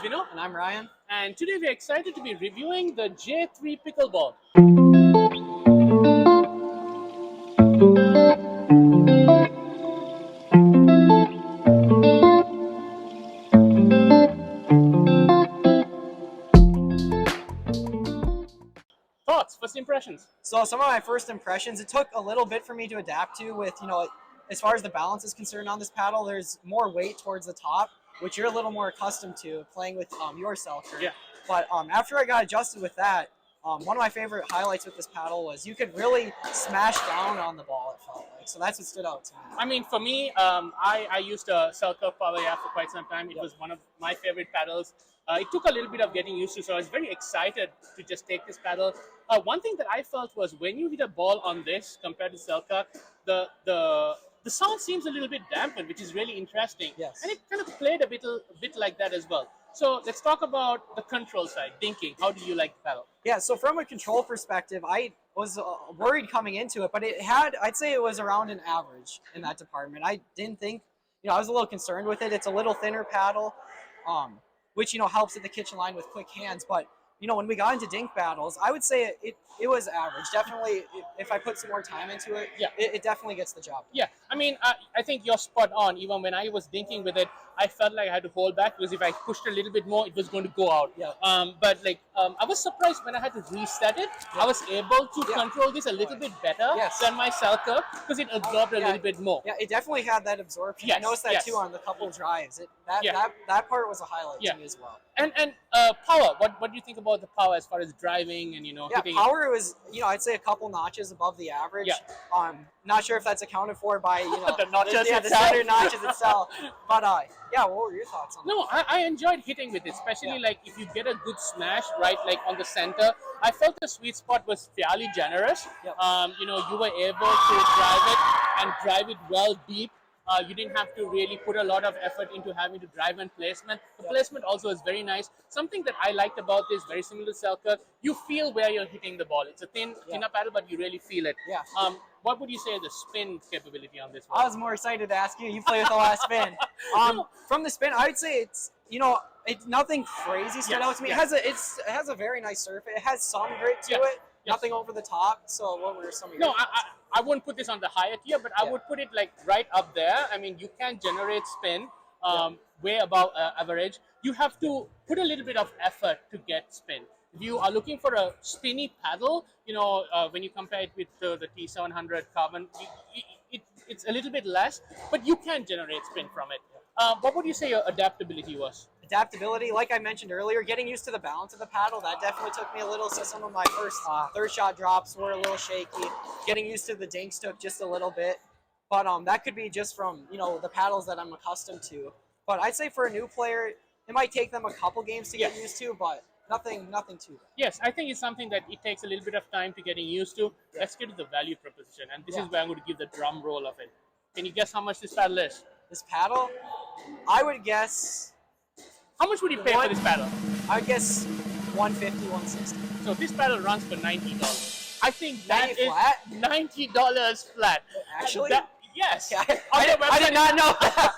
Vino. And I'm Ryan. And today we're excited to be reviewing the J3 Pickleball. Thoughts, first impressions? So some of my first impressions, it took a little bit for me to adapt to with, as far as the balance is concerned on this paddle, there's more weight towards the top, which you're a little more accustomed to playing with your Selker. Yeah. But after I got adjusted with that, one of my favorite highlights with this paddle was you could really smash down on the ball, it felt like. So that's what stood out to me. I mean, for me, I used a Selker Power for quite some time. It was one of my favorite paddles. It took a little bit of getting used to, so I was very excited to just take this paddle. One thing that I felt was when you hit a ball on this compared to Selker, the sound seems a little bit dampened, which is really interesting. Yes. And it kind of played a bit like that as well. So let's talk about the control side, dinking. How do you like the paddle? Yeah, so from a control perspective, I was worried coming into it, but I'd say it was around an average in that department. I didn't think, I was a little concerned with it. It's a little thinner paddle, which, helps at the kitchen line with quick hands. But, when we got into dink battles, I would say it was average. Definitely, if I put some more time into it, yeah, it definitely gets the job. Yeah, I mean, I think you're spot on. Even when I was dinking with it, I felt like I had to hold back because if I pushed a little bit more, it was going to go out. Yeah. But I was surprised when I had to reset it. Yeah. I was able to control this a little bit better than my Selker because it absorbed a little bit more. Yeah, it definitely had that absorption. Yes. I noticed that too on the couple drives. That part was a highlight to me as well. And power. What do you think about the power as far as driving and hitting? Power was I'd say a couple notches above the average. Yeah. Not sure if that's accounted for by the notches the standard notches itself. But what were your thoughts on that? No, I enjoyed hitting with it, especially like if you get a good smash right like on the center. I felt the sweet spot was fairly generous. Yep. You were able to drive it and drive it well deep. You didn't have to really put a lot of effort into having to drive and placement. The placement also is very nice. Something that I liked about this, very similar to Selker, you feel where you're hitting the ball. It's a thinner paddle, but you really feel it. Yeah. What would you say the spin capability on this one? I was more excited to ask you. You play with a lot of spin. From the spin, I would say it's it's nothing crazy stood out to me. It has a very nice surface. It has some grit to it. Nothing over the top. So what were some of your thoughts? I wouldn't put this on the higher tier, but I would put it like right up there. I mean, you can generate spin way above average. You have to put a little bit of effort to get spin. If you are looking for a spinny paddle, when you compare it with the T700 Carbon, it's a little bit less, but you can generate spin from it. What would you say your adaptability was? Adaptability, like I mentioned earlier, getting used to the balance of the paddle, that definitely took me a little. So some of my first third shot drops were a little shaky. Getting used to the dinks took just a little bit. But that could be just from, the paddles that I'm accustomed to. But I'd say for a new player, it might take them a couple games to get used to, but nothing too bad. Yes, I think it's something that it takes a little bit of time to getting used to. Let's get to the value proposition. And this is where I'm going to give the drum roll of it. Can you guess how much this paddle is? This paddle? I would guess... How much would you pay for this paddle? I would guess $150, $160. So this paddle runs for $90. I think that is flat? $90 flat. Actually? Yes. Okay. I did not know that.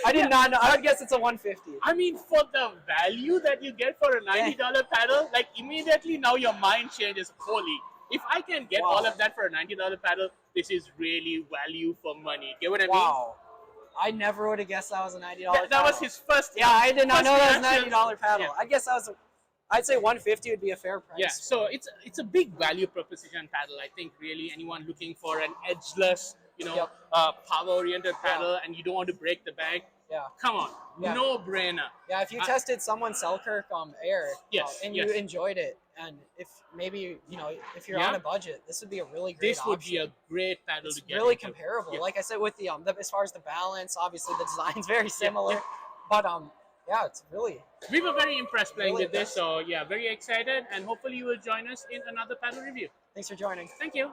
I did not know. I would guess it's a $150. I mean, for the value that you get for a $90 paddle, like immediately now your mind changes. Holy, if I can get all of that for a $90 paddle, this is really value for money. Get what I mean? Wow. I never would have guessed that was a $90 paddle. That was his first. Yeah, I did not know that was a $90 paddle. Yeah. I guess I'd say $150 would be a fair price. Yeah, so it's a big value proposition paddle. I think really anyone looking for an edgeless, power-oriented paddle, and you don't want to break the bank. Yeah. Come on, no brainer. Yeah, if you tested someone's Selkirk Air, and you yes. enjoyed it, and if maybe if you're on a budget, this would be a really great option. This would be a great paddle to get. Really into. Comparable. Like I said, with the as far as the balance, obviously the design's very similar, but it's really. We were very impressed playing with this, so very excited, and hopefully you will join us in another paddle review. Thanks for joining. Thank you.